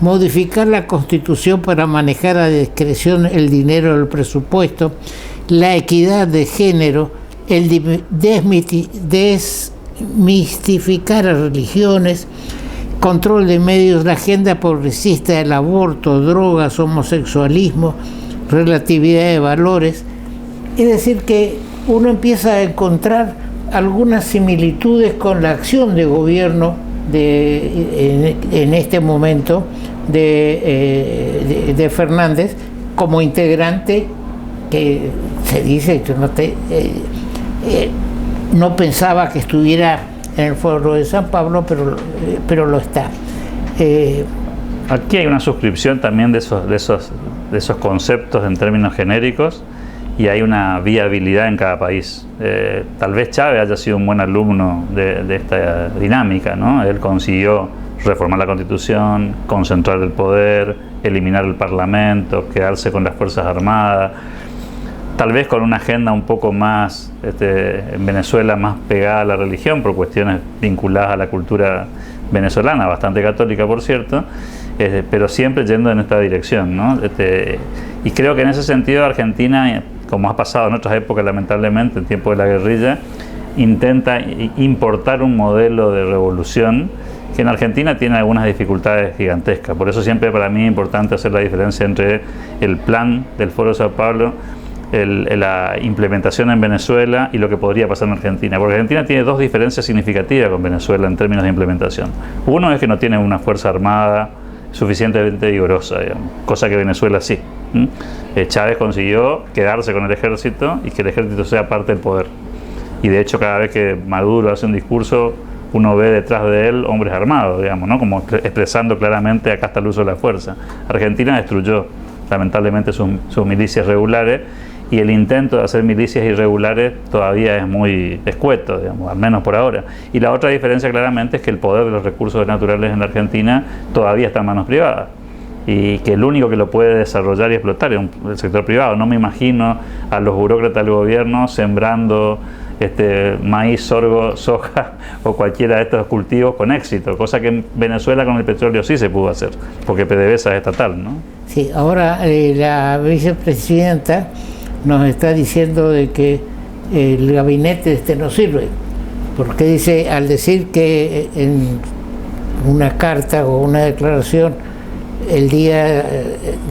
modificar la Constitución para manejar a discreción el dinero del presupuesto, la equidad de género, el desmistificar a religiones, control de medios, la agenda progresista del aborto, drogas, homosexualismo, relatividad de valores. Es decir, que uno empieza a encontrar algunas similitudes con la acción de gobierno en este momento de Fernández como integrante, que se dice que no pensaba que estuviera en el Foro de San Pablo, pero lo está. Aquí hay una suscripción también de esos conceptos en términos genéricos, y hay una viabilidad en cada país. Tal vez Chávez haya sido un buen alumno de esta dinámica, ¿no? Él consiguió reformar la Constitución, concentrar el poder, eliminar el Parlamento, quedarse con las Fuerzas Armadas, tal vez con una agenda un poco más, en Venezuela, más pegada a la religión, por cuestiones vinculadas a la cultura venezolana, bastante católica por cierto, pero siempre yendo en esta dirección, ¿no? Y creo que en ese sentido Argentina, como ha pasado en otras épocas lamentablemente, en tiempo de la guerrilla, intenta importar un modelo de revolución que en Argentina tiene algunas dificultades gigantescas. Por eso siempre para mí es importante hacer la diferencia entre el plan del Foro de Sao Paulo, la implementación en Venezuela y lo que podría pasar en Argentina. Porque Argentina tiene dos diferencias significativas con Venezuela en términos de implementación. Uno es que no tiene una fuerza armada suficientemente vigorosa, digamos, cosa que Venezuela sí. Chávez consiguió quedarse con el ejército y que el ejército sea parte del poder. Y de hecho cada vez que Maduro hace un discurso, uno ve detrás de él hombres armados, digamos, ¿no? Como expresando claramente acá está el uso de la fuerza. Argentina destruyó lamentablemente sus milicias regulares, y el intento de hacer milicias irregulares todavía es muy escueto, digamos, al menos por ahora. Y la otra diferencia claramente es que el poder de los recursos naturales en la Argentina todavía está en manos privadas, y que el único que lo puede desarrollar y explotar es el sector privado. No me imagino a los burócratas del gobierno sembrando maíz, sorgo, soja o cualquiera de estos cultivos con éxito, cosa que en Venezuela con el petróleo sí se pudo hacer, porque PDVSA es estatal, ¿no? Sí, ahora la vicepresidenta nos está diciendo de que el gabinete no sirve, porque dice, al decir que en una carta o una declaración el día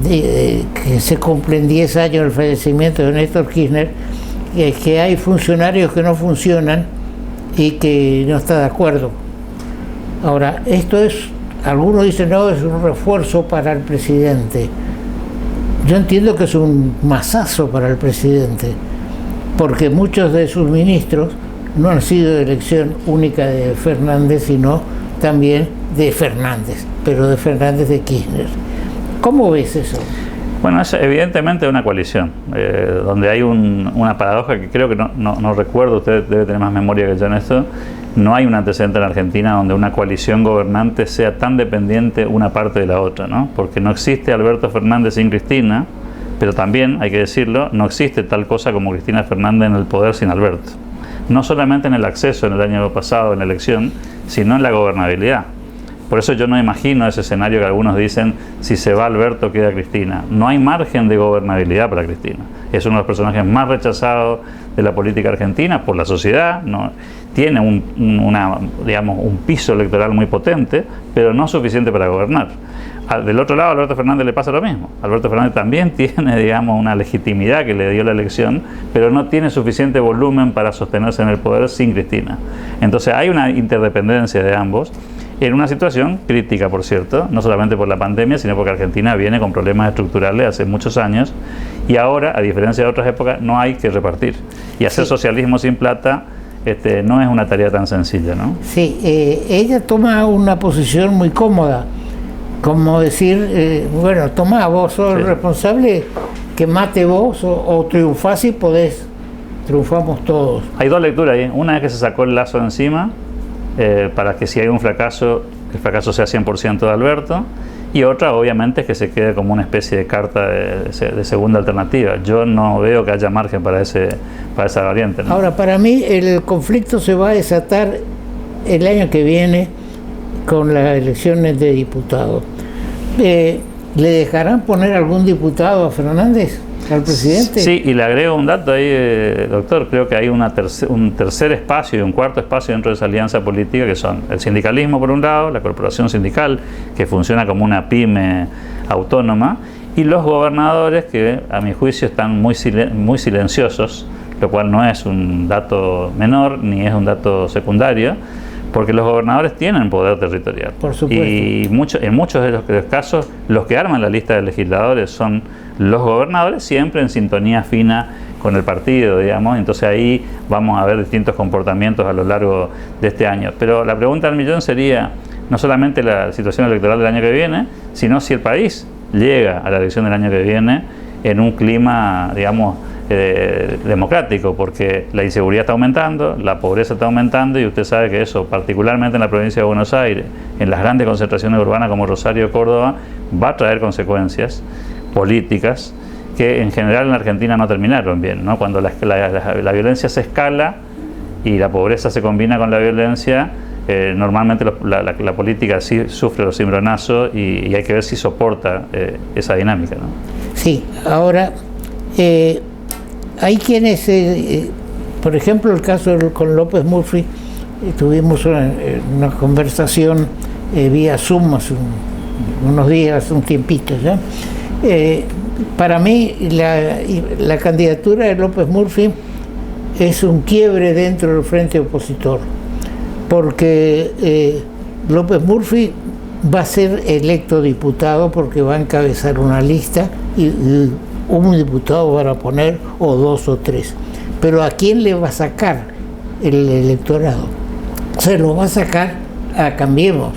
que se cumplen 10 años del fallecimiento de Néstor Kirchner, que hay funcionarios que no funcionan y que no está de acuerdo. Ahora, esto es, algunos dicen, no, es un refuerzo para el presidente. Yo entiendo que es un mazazo para el presidente, porque muchos de sus ministros no han sido de elección única de Fernández, sino también de Fernández, pero de Fernández de Kirchner. ¿Cómo ves eso? Bueno, es evidentemente una coalición, donde hay una paradoja que creo que no recuerdo, usted debe tener más memoria que yo en esto. No hay un antecedente en Argentina donde una coalición gobernante sea tan dependiente una parte de la otra, ¿no? Porque no existe Alberto Fernández sin Cristina, pero también, hay que decirlo, no existe tal cosa como Cristina Fernández en el poder sin Alberto. No solamente en el acceso en el año pasado, en la elección, sino en la gobernabilidad. Por eso yo no imagino ese escenario que algunos dicen, si se va Alberto queda Cristina. No hay margen de gobernabilidad para Cristina. Es uno de los personajes más rechazados de la política argentina por la sociedad. No, tiene un piso electoral muy potente, pero no suficiente para gobernar. Del otro lado, a Alberto Fernández le pasa lo mismo. Alberto Fernández también tiene, una legitimidad que le dio la elección, pero no tiene suficiente volumen para sostenerse en el poder sin Cristina. Entonces hay una interdependencia de ambos, en una situación crítica, por cierto, no solamente por la pandemia, sino porque Argentina viene con problemas estructurales hace muchos años, y ahora, a diferencia de otras épocas, no hay que repartir. Y hacer socialismo sin plata no es una tarea tan sencilla, ¿no? Sí, ella toma una posición muy cómoda, como decir, bueno, toma, vos sos el responsable, que mate vos o triunfás si podés, triunfamos todos. Hay dos lecturas ahí, una es que se sacó el lazo encima, para que si hay un fracaso, el fracaso sea 100% de Alberto, y otra obviamente es que se quede como una especie de carta de segunda alternativa. Yo no veo que haya margen para esa variante, ¿no? Ahora, para mí el conflicto se va a desatar el año que viene con las elecciones de diputados. ¿Le dejarán poner algún diputado a Fernández, al presidente? Sí, y le agrego un dato ahí, doctor. Creo que hay un tercer espacio y un cuarto espacio dentro de esa alianza política, que son el sindicalismo por un lado, la corporación sindical, que funciona como una pyme autónoma, y los gobernadores, que a mi juicio están muy silenciosos, lo cual no es un dato menor ni es un dato secundario, porque los gobernadores tienen poder territorial. Por supuesto. Y en muchos de los casos, los que arman la lista de legisladores son los gobernadores, siempre en sintonía fina con el partido, digamos. Entonces ahí vamos a ver distintos comportamientos a lo largo de este año. Pero la pregunta del millón sería, no solamente la situación electoral del año que viene, sino si el país llega a la elección del año que viene en un clima, digamos, democrático, porque la inseguridad está aumentando, la pobreza está aumentando, y usted sabe que eso, particularmente en la provincia de Buenos Aires, en las grandes concentraciones urbanas como Rosario y Córdoba, va a traer consecuencias políticas que en general en la Argentina no terminaron bien, ¿no? Cuando la violencia se escala y la pobreza se combina con la violencia, normalmente la política sí sufre los cimbronazos, y hay que ver si soporta esa dinámica, ¿no? Sí, ahora hay quienes, por ejemplo, el caso con López Murphy, tuvimos una conversación vía Zoom hace unos días, un tiempito ya. Para mí la candidatura de López Murphy es un quiebre dentro del frente opositor, porque López Murphy va a ser electo diputado porque va a encabezar una lista y un diputado van a poner, o 2 o 3. Pero ¿a quién le va a sacar el electorado? Se lo va a sacar a Cambiemos.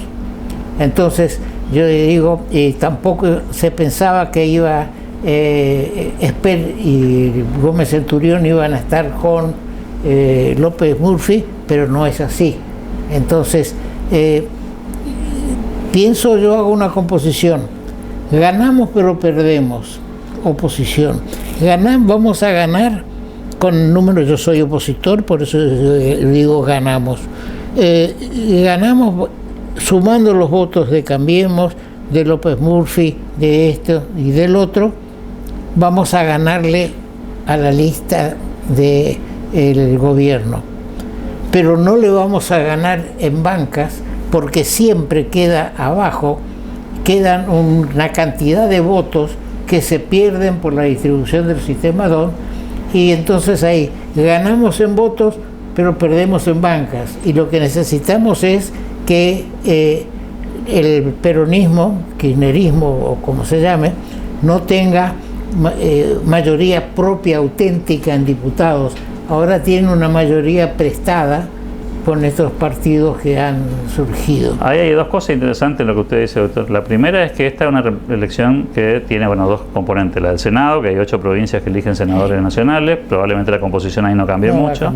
Entonces yo digo, tampoco se pensaba que iba Esper y Gómez Centurión iban a estar con López Murphy, pero no es así. Entonces pienso, yo hago una composición: ganamos pero perdemos. Oposición, vamos a ganar con números. Yo soy opositor, por eso digo ganamos. Ganamos sumando los votos de Cambiemos, de López Murphy, de esto y del otro. Vamos a ganarle a la lista del gobierno, pero no le vamos a ganar en bancas, porque siempre queda abajo, quedan una cantidad de votos que se pierden por la distribución del sistema DON, y entonces ahí ganamos en votos pero perdemos en bancas, y lo que necesitamos es que el peronismo, kirchnerismo o como se llame, no tenga mayoría propia auténtica en diputados. Ahora tienen una mayoría prestada con estos partidos que han surgido. Ahí hay dos cosas interesantes en lo que usted dice, doctor. La primera es que esta es una elección que tiene, dos componentes. La del Senado, que hay 8 provincias que eligen senadores nacionales, probablemente la composición ahí no cambie mucho.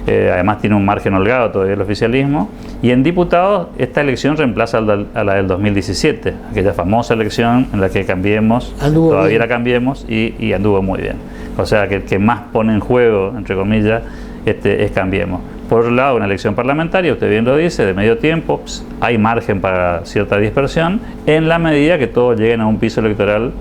Además tiene un margen holgado todavía el oficialismo. Y en diputados, esta elección reemplaza a la del 2017, aquella famosa elección en la que Cambiemos, todavía la Cambiemos, y anduvo muy bien. O sea que el que más pone en juego, entre comillas, es Cambiemos. Por otro lado, una elección parlamentaria, usted bien lo dice, de medio tiempo, hay margen para cierta dispersión, en la medida que todos lleguen a un piso electoral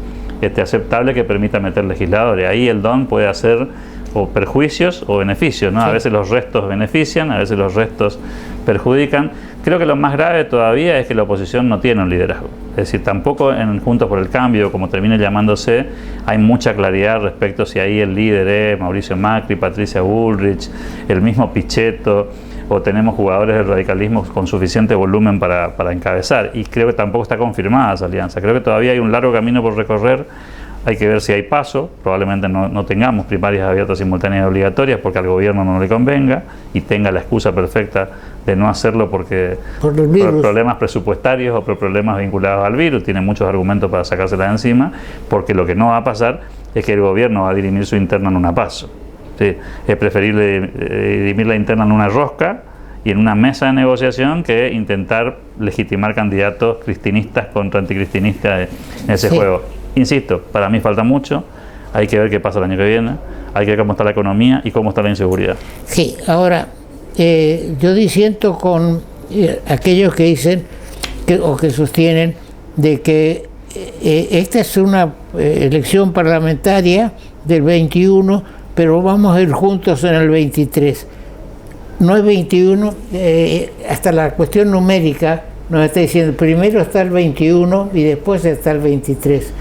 aceptable que permita meter legisladores. Ahí el DON puede hacer o perjuicios o beneficios, ¿no? Sí. A veces los restos benefician, a veces los restos perjudican. Creo que lo más grave todavía es que la oposición no tiene un liderazgo. Es decir, tampoco en Juntos por el Cambio, como termine llamándose, hay mucha claridad respecto si ahí el líder es Mauricio Macri, Patricia Bullrich, el mismo Pichetto, o tenemos jugadores del radicalismo con suficiente volumen para encabezar. Y creo que tampoco está confirmada esa alianza. Creo que todavía hay un largo camino por recorrer. Hay que ver si hay paso. Probablemente no tengamos primarias abiertas, simultáneas y obligatorias, porque al gobierno no le convenga y tenga la excusa perfecta de no hacerlo por problemas presupuestarios o por problemas vinculados al virus. Tiene muchos argumentos para sacárselas de encima, porque lo que no va a pasar es que el gobierno va a dirimir su interna en una paso. ¿Sí? Es preferible dirimir la interna en una rosca y en una mesa de negociación que intentar legitimar candidatos cristinistas contra anticristinistas en ese juego. Insisto, para mí falta mucho, hay que ver qué pasa el año que viene, hay que ver cómo está la economía y cómo está la inseguridad. Sí, ahora, yo disiento con aquellos que dicen o que sostienen de que esta es una elección parlamentaria del 21, pero vamos a ir juntos en el 23. No es 21, hasta la cuestión numérica nos está diciendo, primero está el 21 y después está el 23.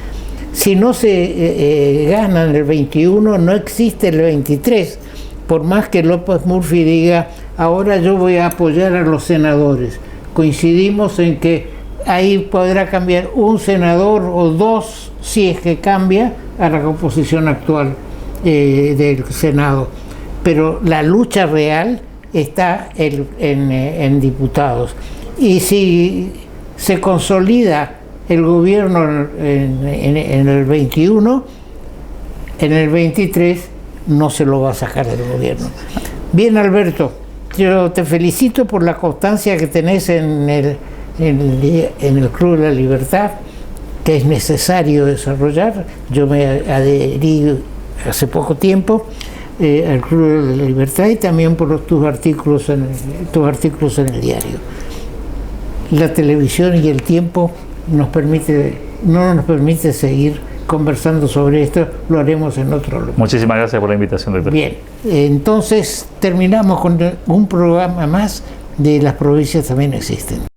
Si no se gana en el 21, no existe el 23, por más que López Murphy diga, ahora yo voy a apoyar a los senadores. Coincidimos en que ahí podrá cambiar un senador o 2, si es que cambia, a la composición actual del Senado. Pero la lucha real está en diputados. Y si se consolida el gobierno en el 21, en el 23 no se lo va a sacar del gobierno. Bien, Alberto, yo te felicito por la constancia que tenés en el Club de la Libertad, que es necesario desarrollar. Yo me adherí hace poco tiempo al Club de la Libertad, y también por tus artículos en el diario. La televisión y el tiempo no nos permite seguir conversando sobre esto. Lo haremos en otro lugar. Muchísimas gracias por la invitación, doctor. Bien, entonces terminamos con un programa más de Las Provincias También Existen.